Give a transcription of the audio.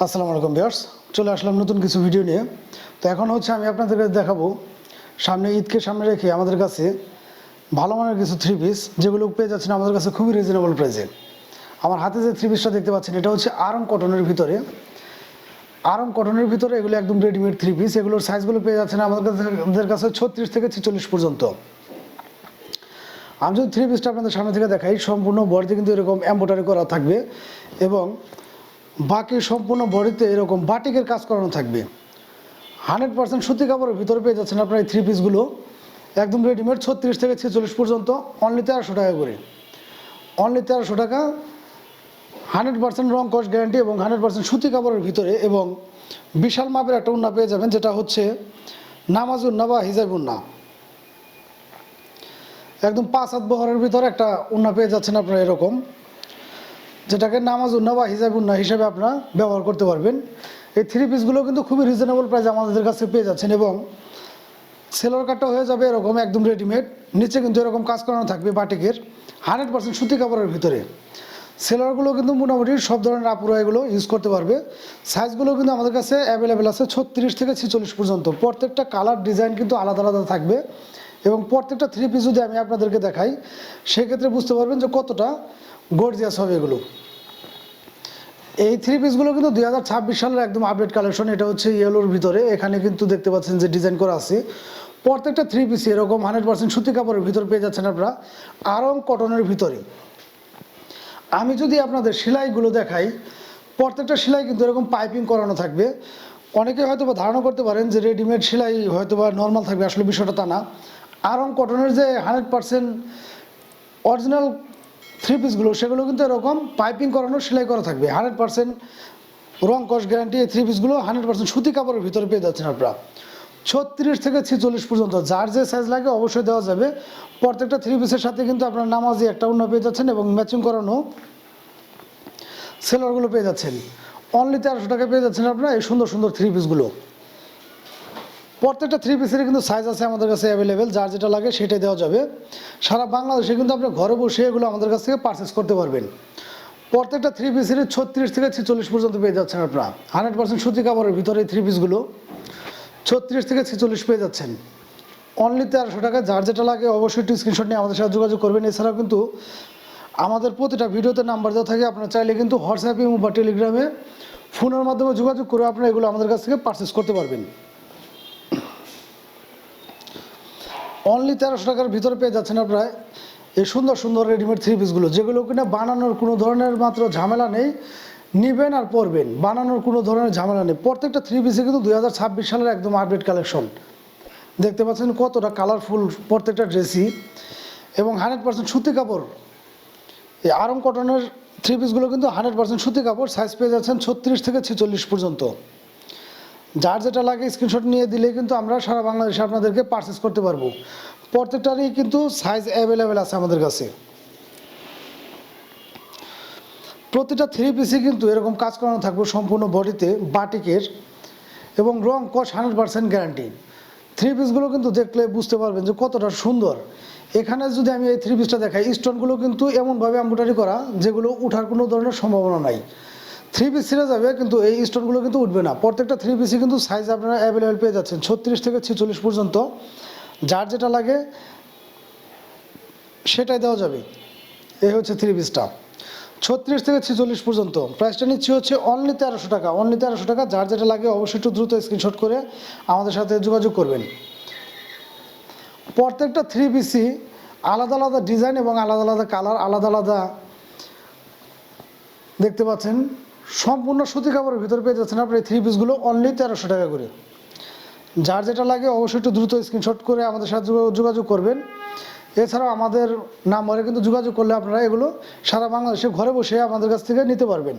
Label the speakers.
Speaker 1: আসসালামু আলাইকুম ভিউয়ার্স, চলে আসলাম নতুন কিছু ভিডিও নিয়ে। তো এখন হচ্ছে আমি আপনাদেরকে দেখাবো সামনে ঈদকে সামনে রেখে আমাদের কাছে ভালো মানের কিছু থ্রি পিস যেগুলো পেয়ে যাচ্ছেন আমাদের কাছে খুবই রিজনেবল প্রাইসে। আমার হাতে যে থ্রি পিসটা দেখতে পাচ্ছেন এটা হচ্ছে আরং কটনের ভিতরে। আরং কটনের ভিতরে এগুলো একদম রেডিমেড থ্রি পিস। এগুলোর সাইজগুলো পেয়ে যাচ্ছেন আমাদের কাছে 36 থেকে 46 পর্যন্ত। আমি যদি থ্রি পিসটা আপনাদের সামনে থেকে দেখাই, সম্পূর্ণ বডিতে কিন্তু এরকম এমব্রয়ডারি করা থাকবে এবং বাকি সম্পূর্ণ বডিতে এরকম বাটিকের কাজ করানো থাকবে। 100% সুতি কাপড়ের ভিতরে পেয়ে যাচ্ছেন আপনার এই থ্রি পিসগুলো একদম রেডিমেড 36 থেকে 46 পর্যন্ত, অনলি 1300 টাকা করে। অনলি 1300 টাকা, 100% রং কস গ্যারান্টি এবং 100% সুতি কাপড়ের ভিতরে এবং বিশাল মাপের একটা উন্না পেয়ে যাবেন, যেটা হচ্ছে নামাজ উন্না বা হিজাব উন্না। একদম 5 হাত বহরের ভিতরে একটা উন্না পেয়ে যাচ্ছেন আপনারা এরকম, যেটাকে নামাজ উন্না বা হিজাব উন্না হিসেবে আপনারা ব্যবহার করতে পারবেন। এই থ্রি পিসগুলো কিন্তু খুবই রিজনেবল প্রাইসে আমাদের কাছে পেয়ে যাচ্ছেন এবং সেলোয়ার কাটটা হয়ে যাবে এরকম একদম রেডিমেড, নিচে কিন্তু এরকম কাজ করানো থাকবে বাটিকের 100% সুতি কাপড়ের ভিতরে। সেলোয়ারগুলো কিন্তু মোটামুটি সব ধরনের আপুরা এগুলো ইউজ করতে পারবে। সাইজগুলো কিন্তু আমাদের কাছে অ্যাভেলেবেল আছে 36 থেকে 46 পর্যন্ত। প্রত্যেকটা কালার ডিজাইন কিন্তু আলাদা আলাদা থাকবে এবং প্রত্যেকটা থ্রি পিস যদি আমি আপনাদেরকে দেখাই সেক্ষেত্রে বুঝতে পারবেন যে কতটা গর্জিয়াস হবে এগুলো। এই থ্রি পিসগুলো কিন্তু 2026 সালের একদম আপডেট কালেকশন। এটা হচ্ছে ইয়েলোর ভিতরে, এখানে কিন্তু দেখতে পাচ্ছেন যে ডিজাইন করা আছে। প্রত্যেকটা থ্রি পিস এরকম 100% সুতি কাপড়ের ভিতরে পেয়ে যাচ্ছেন আপনারা আরং কটনের ভিতরে। আমি যদি আপনাদের সেলাইগুলো দেখাই, প্রত্যেকটা সেলাই কিন্তু এরকম পাইপিং করানো থাকবে। অনেকে হয়তো বা ধারণা করতে পারেন যে রেডিমেড সেলাই হয়তো বা নর্মাল থাকবে, আসলে বিষয়টা তা না। আরং কটনের যে 100% অরিজিনাল থ্রি পিসগুলো সেগুলো কিন্তু এরকম পাইপিং করানো সেলাই করা থাকবে। 100% রং কস গ্যারান্টি। এই থ্রি পিসগুলো 100% সুতি কাপড়ের ভিতরে পেয়ে যাচ্ছেন আপনারা 36 থেকে 46 পর্যন্ত। যার যে সাইজ লাগে অবশ্যই দেওয়া যাবে। প্রত্যেকটা থ্রি পিসের সাথে কিন্তু আপনার নামাজি একটা অন্য পেয়ে যাচ্ছেন এবং ম্যাচিং করানো সেলোয়ারগুলো পেয়ে যাচ্ছেন। অনলি 1300 টাকা পেয়ে যাচ্ছেন আপনারা এই সুন্দর সুন্দর থ্রি পিসগুলো। প্রত্যেকটা থ্রি পিসের কিন্তু সাইজ আছে আমাদের কাছে অ্যাভেলেবেল, যার যেটা লাগে সেটাই দেওয়া যাবে। সারা বাংলাদেশে কিন্তু আপনি ঘরে বসে এগুলো আমাদের কাছ থেকে পারচেস করতে পারবেন। প্রত্যেকটা থ্রি পিসের 36 থেকে 46 পর্যন্ত পেয়ে যাচ্ছেন আপনারা 100% সুতি কাপড়ের ভিতরে। এই থ্রি পিসগুলো 36 থেকে 46 পেয়ে যাচ্ছেন অনলি 1300 টাকা। যার যেটা লাগে অবশ্যই একটু স্ক্রিনশট নিয়ে আমাদের সাথে যোগাযোগ করবেন। এছাড়াও কিন্তু আমাদের প্রতিটা ভিডিওতে নাম্বার দেওয়া থাকে, আপনারা চাইলে কিন্তু হোয়াটসঅ্যাপে বা টেলিগ্রামে ফোনের মাধ্যমে যোগাযোগ করে আপনারা এগুলো আমাদের কাছ থেকে পারচেস করতে পারবেন। অনলি 1300 টাকার ভিতরে পেয়ে যাচ্ছেন আপনারা এই সুন্দর সুন্দর রেডিমেড থ্রি পিসগুলো, যেগুলো কিনা বানানোর কোনো ধরনের মাত্র ঝামেলা নেই। নিবেন আর পরবেন, বানানোর কোনো ধরনের ঝামেলা নেই। প্রত্যেকটা থ্রি পিসে কিন্তু 2026 সালের একদম আপডেট কালেকশন। দেখতে পাচ্ছেন কতটা কালারফুল প্রত্যেকটা ড্রেসই এবং 100% সুতি কাপড়। এই আরং কটনের থ্রি পিসগুলো কিন্তু 100% সুতি কাপড়। সাইজ পেয়ে যাচ্ছেন 36 থেকে 46 পর্যন্ত। যার যেটা লাগে স্ক্রিনশট নিয়ে দিলে কিন্তু আমরা সারা বাংলাদেশে আপনাদেরকে পারচেস করতে পারবো। প্রত্যেকটারই কিন্তু সাইজ অ্যাভেলেবেল আছে আমাদের কাছে। প্রতিটা থ্রি পিসে কিন্তু এরকম কাজ করানো থাকবে সম্পূর্ণ বডিতে বাটিকের এবং রং কস 100% গ্যারান্টি। থ্রি পিসগুলো কিন্তু দেখলে বুঝতে পারবেন যে কতটা সুন্দর। এখানে যদি আমি এই থ্রি পিসটা দেখাই, স্টোনগুলো কিন্তু এমনভাবে এমব্রয়ডারি করা যেগুলো উঠার কোনো ধরনের সম্ভাবনা নাই। থ্রি পিস ছিঁড়ে যাবে কিন্তু এই স্টোনগুলো কিন্তু উঠবে না। প্রত্যেকটা থ্রি পিসই কিন্তু সাইজ আপনারা অ্যাভেলেবেল পেয়ে যাচ্ছেন 36 থেকে 46 পর্যন্ত। যার যেটা লাগে সেটাই দেওয়া যাবে। এই হচ্ছে থ্রি পিসটা 36 থেকে 46 পর্যন্ত। প্রাইসটা নিচ্ছি হচ্ছে অনলি 1300 টাকা। অনলি 1300 টাকা। যার যেটা লাগে অবশ্যই একটু দ্রুত স্ক্রিনশট করে আমাদের সাথে যোগাযোগ করবেন। প্রত্যেকটা থ্রি পিসই আলাদা আলাদা ডিজাইন এবং আলাদা আলাদা কালার, আলাদা আলাদা দেখতে পাচ্ছেন। সম্পূর্ণ সুতি কাপড়ের ভিতরে পেয়ে যাচ্ছেন আপনার এই থ্রি পিসগুলো অনলি 1300 টাকা করে। যার যেটা লাগে অবশ্যই একটু দ্রুত স্ক্রিনশট করে আমাদের সাথে যোগাযোগ করবেন। এছাড়াও আমাদের নাম্বারে কিন্তু যোগাযোগ করলে আপনারা এগুলো সারা বাংলাদেশে ঘরে বসে আমাদের কাছ থেকে নিতে পারবেন।